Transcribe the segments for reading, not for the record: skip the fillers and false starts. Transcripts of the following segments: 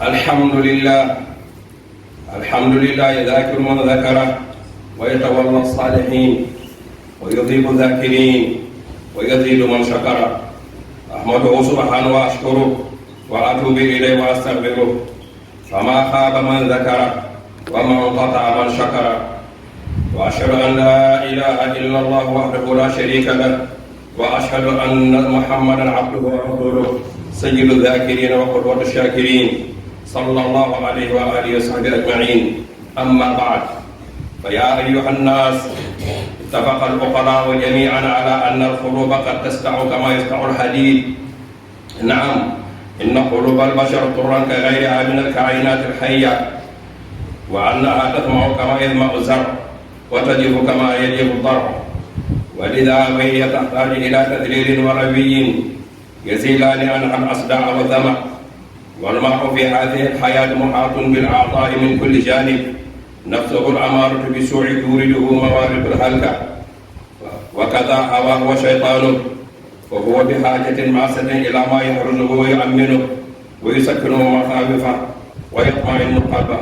الحمد لله. الحمد لله ذاكر من ذكره ويتولى الصالحين ويذيب الذاكرين ويزيد من شكره. أحمده سبحانه وأشكره وأتوب إليه وأستغفره، فما خاب من ذكره وما انقطع من شكره. وأشهد أن لا إله إلا الله وحده لا شريك له، وأشهد أن محمدا عبده ورسوله سيد الذاكرين وقدوة الشاكرين، صلى الله عليه وآله وصحبه أجمعين. أما بعد، فيا أيها الناس، اتفق العقلاء جميعا على أن القلوب قد تسطع كما يسطع الحديد. نعم، إن قلوب البشر طرا كغيرها من الكائنات الحية، وأنها تطمع كما يطمع الزرع وتجف كما يجف الضرع، ولذا فهي تحتاج إلى تدليل وربي يزيلان عنها الأصداع والذمع. والمرء في هذه الحياة محاط بالأعضاء من كل جانب، نفسه الأمارة بالسوء تورده موارد الهلكة، وكذا هواه وشيطانه، وهو بحاجة ماسة إلى ما يحرزه ويؤمنه ويسكنه مخاوفه ويطمئن قلبه.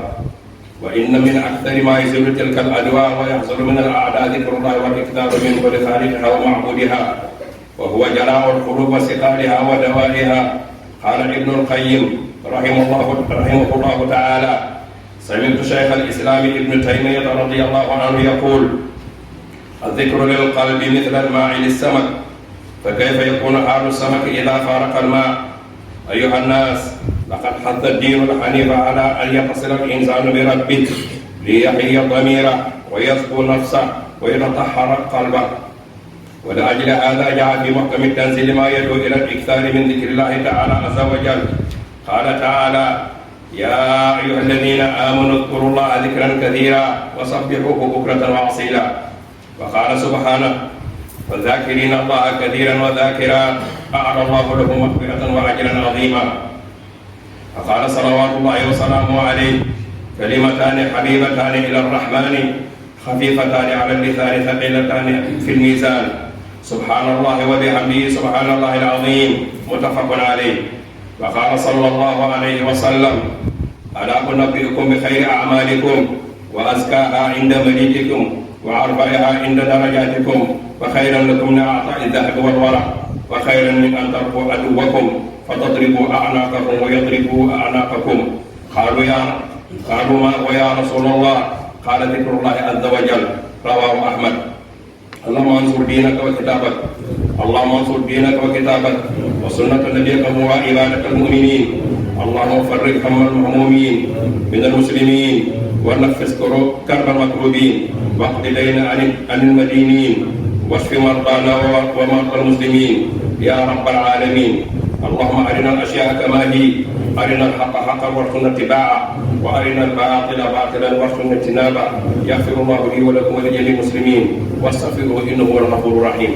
وإن من أكثر ما يزيل تلك الأدواء ويحصل من الأعداء ذكر الله والإكثار منه لخالقها ومعبودها، وهو جلاء القلوب وسقالها ودوائها. قال ابن القيم رحمه الله تعالى: سمعت شيخ الإسلام ابن تيمية رضي الله عنه يقول: الذكر للقلب مثل الماء للسمك، فكيف يكون حال السمك إذا فارق الماء؟ أيها الناس، لقد حث الدين الحنيف على أن يتصل الإنسان بربه ليحيي ضميره ويزكو نفسه ويتطهر قلبه. ولأجل هذا جاء في محكم التنزيل ما يدعو إلى الإكثار من ذكر الله تعالى عز وجل. قال تعالى: يا أيها الذين آمنوا اذكروا الله ذكرا كثيرا وسبحوه بكرة وأصيلا. وقال سبحانه: والذاكرين الله كثيرا وذاكرات أعد الله لهم مغفرة وأجرا عظيما. فقال صلوات الله وسلامه عليه: كلمتان حبيبتان إلى الرحمن خفيفتان على اللسان ثقيلتان في الميزان، سبحان الله وبحمده سبحان الله العظيم، متفق عليه. وقال صلى الله عليه وسلم: ألا أنبئكم بخير أعمالكم وأزكاها عند مليككم وأرفعها عند درجاتكم، وخيرا لكم من أعطاء الذهب والورق، وخيرا من أن تركوا عدوكم فتضربوا أعناقكم ويضربوا أعناقكم. قالوا ما ويا رسول الله؟ قال: ذكر الله عز وجل. رواه أحمد. اللهم انصر دينك وكتابك، اللهم انصر دينك وكتابك وسنة نبيك وعبادك المؤمنين. اللهم فرج هم المهمومين من المسلمين، ونفس كرب المكروبين، واقض دين عن المدينين، واشف مرضانا ومرضى المسلمين يا رب العالمين. اللهم أرنا الأشياء كما هي، أرنا الحق حقا وارزقنا اتباعه، وأرنا الباطل باطلا وارزقنا اجتنابه. يغفر الله لي ولكم ولجميع المسلمين، واستغفروه إنه هو الغفور الرحيم.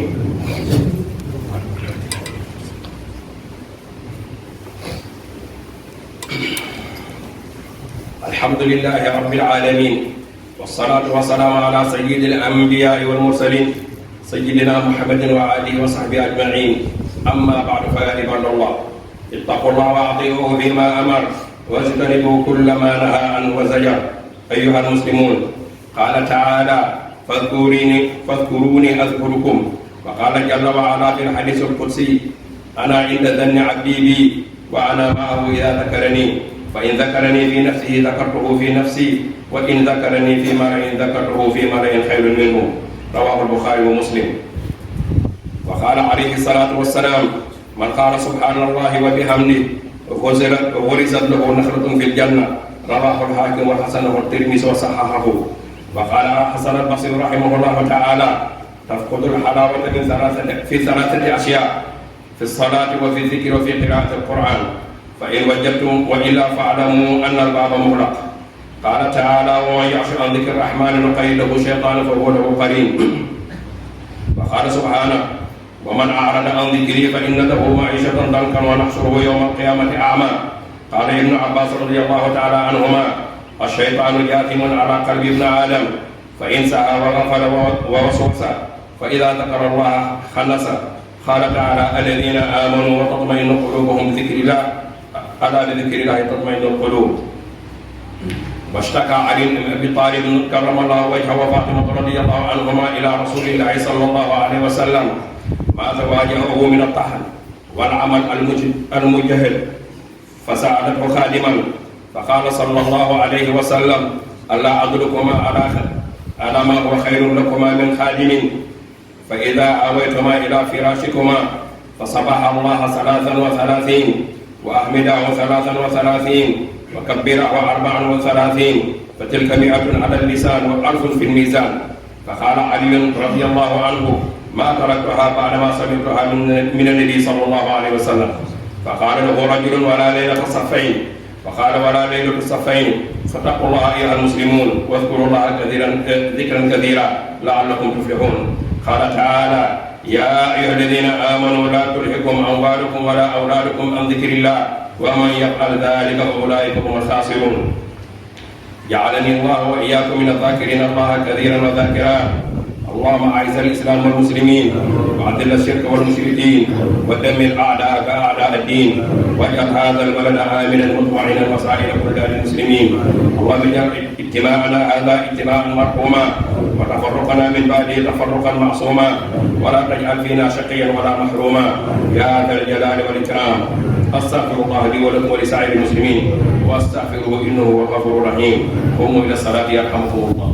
الحمد لله رب العالمين، والصلاة والسلام على سيد الأنبياء والمرسلين سيدنا محمد وآله وصحبه أجمعين. أما بعد، فيا عباد الله، اتقوا الله وأطيعوه فيما أمر واجتنبوا كل ما نهى عنه وزجر. أيها المسلمون، قال تعالى: فاذكروني أذكركم. وقال جل وعلا في الحديث القدسي: أنا عند ظن عبدي بي وأنا معه إذا ذكرني، فإن ذكرني في نفسه ذكرته في نفسي، وإن ذكرني في ملأ ذكرته في ملأ خير منه. رواه البخاري ومسلم. وقال عليه الصلاة والسلام: من قال سبحان الله وبحمده غرزت له نخلة في الجنة. رواه الحاكم وحسنه الترمذي وصححه. وقال حسن البصري رحمه الله تعالى: تفقد الحلاوة في ثلاثة أشياء: في الصلاة وفي الذكر وفي قراءة القرآن، فإن وجدتم وإلا فاعلموا أن الباب مغلق. قال تعالى: ومن يعش عن ذكر الرحمن نقيض له شيطان فهو له قرين. وقال سبحانه: ومن أعرض عن ذكري فإن له معيشة ضنكا ونحشره يوم القيامة أعمى. قال ابن عباس رضي الله تعالى عنهما: الشيطان جاثم على قلب ابن آدم، فإن سعى وغفل ووسوس، فإذا ذكر الله خنس. قال تعالى: الذين آمنوا وتطمئن قلوبهم بذكر الله ألا بذكر الله تطمئن القلوب. واشتكى علي بن أبي طالب كرم الله وجهه وفاطمة رضي الله عنهما إلى رسول الله صلى الله عليه وسلم ما تواجهه من الطحن والعمل المجهل، فسألته خادما فقال صلى الله عليه وسلم: ألا أدلكما على ما هو خير لكما من خادم؟ فإذا آويتما إلى فراشكما فصبح الله 33 وأحمده 33 وكبره 34، فتلك 100 على اللسان و1000 في الميزان. فقال علي رضي الله عنه: ما تركتها بعدما سمعتها من النبي صلى الله عليه وسلم. فقال له رجل: ولا ليلة الصفين؟ فقال: ولا ليلة الصفين. فاتقوا الله أيها المسلمون واذكروا الله ذكرا كثيرا لعلكم تفلحون. قال تعالى: يا أيها الذين آمنوا لا تلهكم أموالكم ولا أولادكم عن ذكر الله ومن يفعل ذلك فأولئك هم الخاسرون. جعلني الله وإياكم من الذاكرين الله كثيرا وذاكرات. اللهم أعز الإسلام والمسلمين وأذل الشرك والمشركين ودمر أعداءك أعداء الدين، واجعل هذا البلد آمنا مطمئنا وسائر بلدان المسلمين. اللهم اجعل اجتماعنا هذا اجتماعا مرحوما وتفرقنا من بعده تفرقا معصوما، ولا تجعل فينا شقيا ولا محروما يا ذا الجلال والإكرام. أستغفر الله لي ولكم ولسائر المسلمين واستغفروه إنه هو الغفور الرحيم. قوموا إلى الصلاة يرحمكم الله.